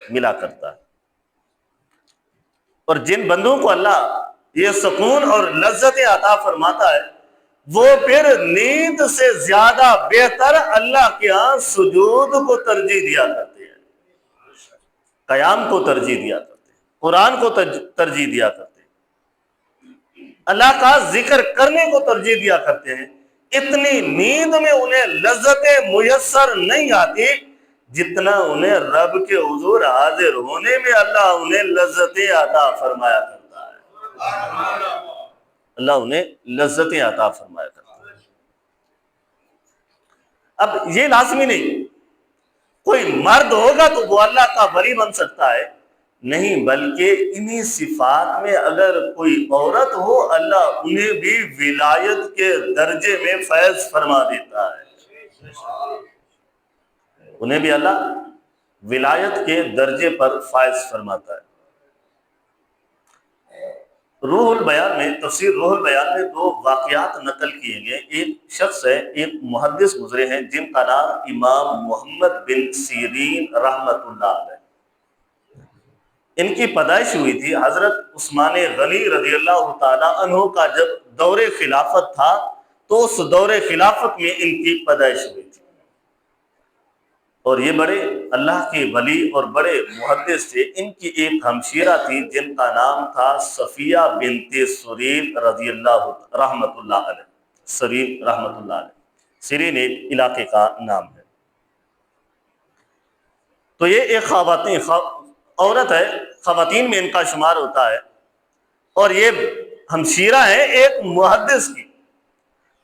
ملا کرتا ہے۔ اور جن بندوں کو اللہ یہ سکون اور لذت عطا فرماتا ہے وہ پھر نیند سے زیادہ بہتر اللہ کے ہاں سجود کو ترجیح دیا کرتے ہیں، قیام کو ترجیح دیا کرتے ہیں، قرآن کو ترجیح دیا کرتے ہیں، اللہ کا ذکر کرنے کو ترجیح دیا کرتے ہیں۔ اتنی نیند میں انہیں لذتیں میسر نہیں آتی جتنا انہیں رب کے حضور حاضر ہونے میں اللہ انہیں لذتیں عطا فرمایا کرتا ہے، اللہ انہیں لذتیں عطا فرمایا کرتا ہے۔ اب یہ لازمی نہیں کوئی مرد ہوگا تو وہ اللہ کا ولی بن سکتا ہے، نہیں، بلکہ انہی صفات میں اگر کوئی عورت ہو اللہ انہیں بھی ولایت کے درجے میں فیض فرما دیتا ہے، انہیں بھی اللہ ولایت کے درجے پر فائز فرماتا ہے۔ روح البیان میں، تفسیر روح البیان میں دو واقعات نقل کیے گئے۔ ایک شخص ہے، ایک محدث گزرے ہیں جن کا نام امام محمد بن سیرین رحمت اللہ علیہ، ان کی پیدائش ہوئی تھی حضرت عثمان غنی رضی اللہ تعالی عنہ کا جب دور خلافت تھا تو اس دور خلافت میں ان کی پیدائش ہوئی تھی، اور یہ بڑے اللہ کے ولی اور بڑے محدث تھے۔ ان کی ایک ہمشیرہ تھی جن کا نام تھا صفیہ بنت سرین رضی اللہ رحمت اللہ علیہ، سرین رحمت اللہ علیہ، سرین ایک علاقے کا نام ہے۔ تو یہ ایک عورت ہے، خواتین میں ان کا شمار ہوتا ہے، اور یہ ہمشیرہ ہے ایک محدث کی،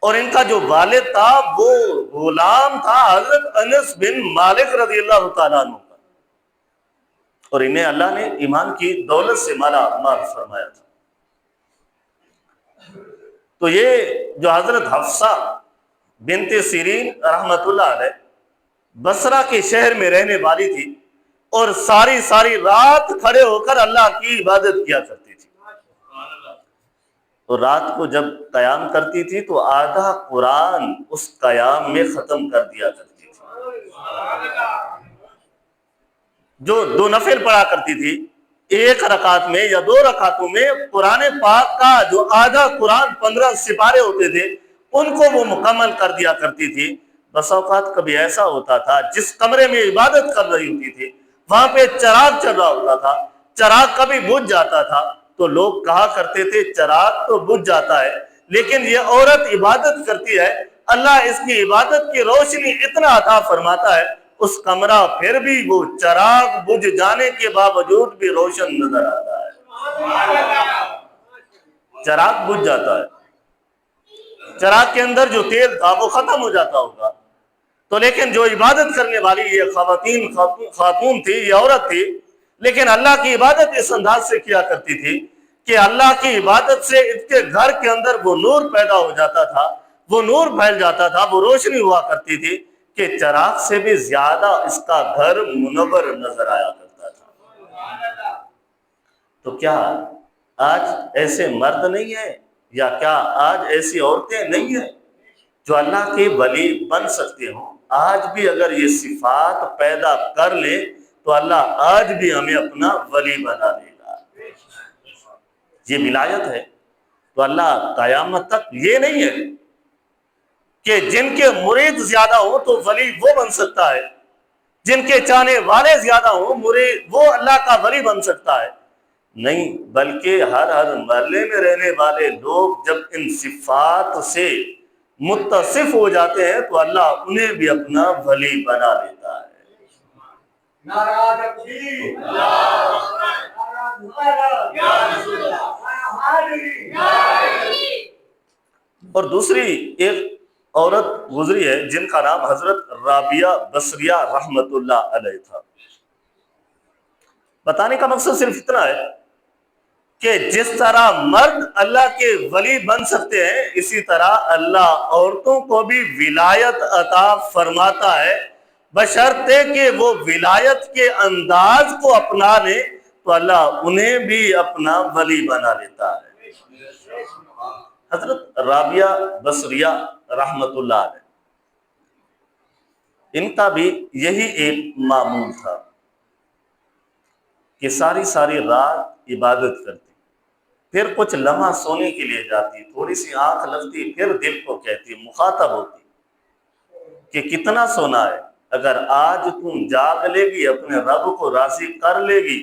اور ان کا جو والد تھا وہ غلام تھا حضرت انس بن مالک رضی اللہ تعالیٰ عنہ کا، اور انہیں اللہ نے ایمان کی دولت سے مالا مال فرمایا تھا۔ تو یہ جو حضرت حفصہ بنت سیرین رحمت اللہ علیہ بصرہ کے شہر میں رہنے والی تھی، اور ساری رات کھڑے ہو کر اللہ کی عبادت کیا کرتی تھی، اور رات کو جب قیام کرتی تھی تو آدھا قرآن اس قیام میں ختم کر دیا کرتی تھی۔ جو دو نفل پڑھا کرتی تھی ایک رکعت میں یا 2 رکعتوں میں قرآن پاک کا جو آدھا قرآن 15 سپارے ہوتے تھے ان کو وہ مکمل کر دیا کرتی تھی۔ بس اوقات کبھی ایسا ہوتا تھا جس کمرے میں عبادت کر رہی ہوتی تھی وہاں پہ چراغ چل رہا ہوتا تھا، چراغ کبھی بجھ جاتا تھا تو لوگ کہا کرتے تھے چراغ تو بجھ جاتا ہے لیکن یہ عورت عبادت کرتی ہے، اللہ اس کی عبادت کی روشنی اتنا عطا فرماتا ہے اس کمرہ پھر بھی وہ چراغ بجھ جانے کے باوجود بھی روشن نظر آتا ہے۔ چراغ بجھ جاتا ہے، چراغ کے اندر جو تیل تھا وہ ختم ہو جاتا ہوگا، تو لیکن جو عبادت کرنے والی یہ خاتون تھی، یہ عورت تھی، لیکن اللہ کی عبادت اس انداز سے کیا کرتی تھی کہ اللہ کی عبادت سے اس کے گھر کے اندر وہ نور پیدا ہو جاتا تھا، وہ نور پھیل جاتا تھا، وہ روشنی ہوا کرتی تھی کہ چراغ سے بھی زیادہ اس کا گھر منور نظر آیا کرتا تھا۔ تو کیا آج ایسے مرد نہیں ہیں یا کیا آج ایسی عورتیں نہیں ہیں جو اللہ کے ولی بن سکتے ہوں؟ آج بھی اگر یہ صفات پیدا کر لے تو اللہ آج بھی ہمیں اپنا ولی بنا دے گا۔ یہ ولایت ہے، تو اللہ قیامت تک یہ نہیں ہے کہ جن کے مرید زیادہ ہوں تو ولی وہ بن سکتا ہے، جن کے چاہنے والے زیادہ ہوں مرید وہ اللہ کا ولی بن سکتا ہے، نہیں، بلکہ ہر محلے میں رہنے والے لوگ جب ان صفات سے متصف ہو جاتے ہیں تو اللہ انہیں بھی اپنا ولی بنا دیتا ہے۔ اور دوسری ایک عورت گزری ہے جن کا نام حضرت رابعہ بصریہ رحمت اللہ علیہ تھا۔ بتانے کا مقصد صرف اتنا ہے کہ جس طرح مرد اللہ کے ولی بن سکتے ہیں اسی طرح اللہ عورتوں کو بھی ولایت عطا فرماتا ہے، بشرطے کہ وہ ولایت کے انداز کو اپنا لے تو اللہ انہیں بھی اپنا ولی بنا لیتا ہے۔ حضرت رابعہ بصریہ رحمت اللہ علیہ، ان کا بھی یہی ایک معمول تھا کہ ساری ساری رات عبادت کرتی، پھر کچھ لمحہ سونے کے لیے جاتی، تھوڑی سی آنکھ لگتی، پھر دل کو کہتی، مخاطب ہوتی کہ کتنا سونا ہے، اگر آج تم جاگ لے گی، اپنے رب کو راضی کر لے گی،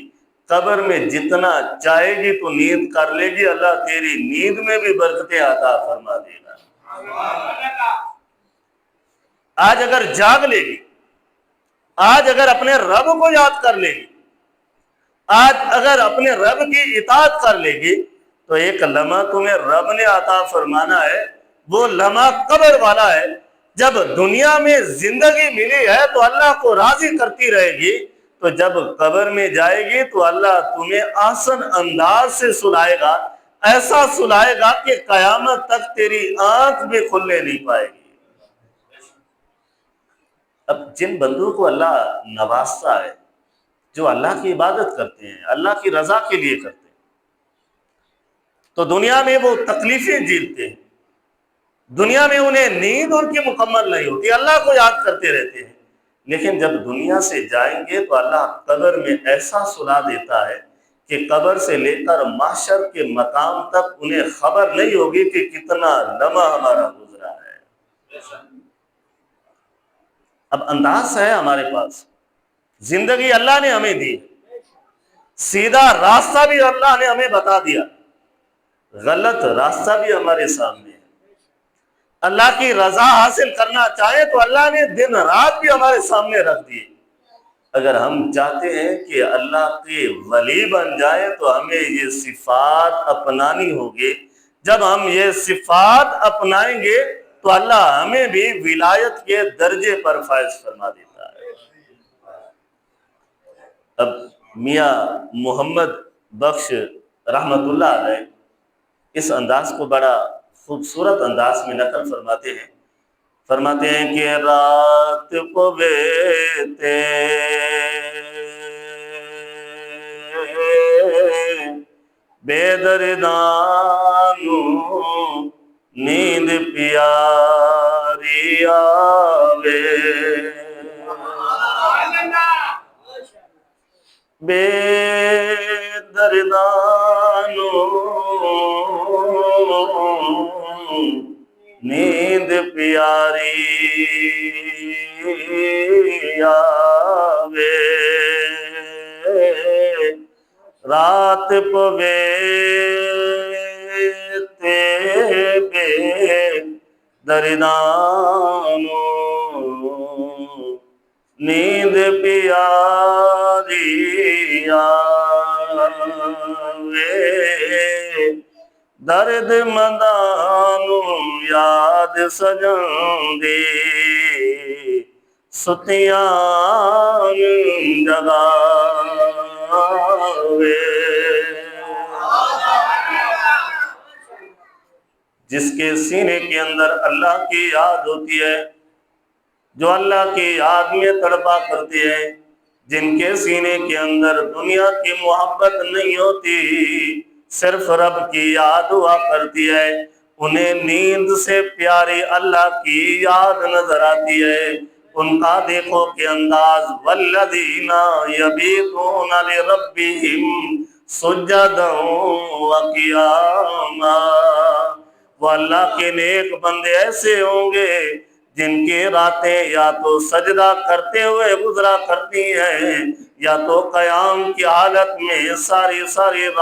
قبر میں جتنا چاہے گی تو نیند کر لے گی، اللہ تیری نیند میں بھی برکتیں عطا فرما دے گا۔ آج اگر جاگ لے گی، آج اگر اپنے رب کو یاد کر لے گی، آج اگر اپنے رب کی اطاعت کر لے گی، تو ایک لمحہ تمہیں رب نے عطا فرمانا ہے، وہ لمحہ قبر والا ہے۔ جب دنیا میں زندگی ملی ہے تو اللہ کو راضی کرتی رہے گی، تو جب قبر میں جائے گی تو اللہ تمہیں آسن انداز سے سلائے گا، ایسا سلائے گا کہ قیامت تک تیری آنکھ بھی کھلنے نہیں پائے گی۔ اب جن بندوں کو اللہ نوازتا ہے، جو اللہ کی عبادت کرتے ہیں، اللہ کی رضا کے لیے کرتے ہیں، تو دنیا میں وہ تکلیفیں جھیلتے ہیں، دنیا میں انہیں نیند ان کی مکمل نہیں ہوتی، اللہ کو یاد کرتے رہتے ہیں، لیکن جب دنیا سے جائیں گے تو اللہ قبر میں ایسا سلا دیتا ہے کہ قبر سے لے کر محشر کے مقام تک انہیں خبر نہیں ہوگی کہ کتنا لمحہ ہمارا گزرا ہے۔ اب انداز ہے ہمارے پاس، زندگی اللہ نے ہمیں دی، سیدھا راستہ بھی اللہ نے ہمیں بتا دیا، غلط راستہ بھی ہمارے سامنے ہے۔ اللہ کی رضا حاصل کرنا چاہے تو اللہ نے دن رات بھی ہمارے سامنے رکھ دیے۔ اگر ہم چاہتے ہیں کہ اللہ کے ولی بن جائیں تو ہمیں یہ صفات اپنانی ہوگی۔ جب ہم یہ صفات اپنائیں گے تو اللہ ہمیں بھی ولایت کے درجے پر فائز فرما دیتا ہے۔ اب میاں محمد بخش رحمت اللہ علیہ اس انداز کو بڑا خوبصورت انداز میں نقل فرماتے ہیں کہ رات کو بیتے بے دردانو نیند پیاری آوے، بے دردانو نیند پیاری آوے، رات پوے تے بے دردانو نیند پیاری آوے، درد مندانو یاد سجن دی ستیاں جگاوے۔ جس کے سینے کے اندر اللہ کی یاد ہوتی ہے، جو اللہ کی یاد میں تڑپا کرتی ہے، جن کے سینے کے اندر دنیا کی محبت نہیں ہوتی، صرف رب کی یاد ہوا کرتی ہے، انہیں نیند سے پیاری اللہ کی یاد نظر آتی ہے۔ ان کا دیکھو کہ انداز، والذین یبیتون لربہم سجدا وقیاما، وہ اللہ کے نیک بندے ایسے ہوں گے جن کی راتیں یا تو سجدہ کرتے ہوئے گزرا کرتی ہیں، یا تو قیام کی حالت میں ساری رات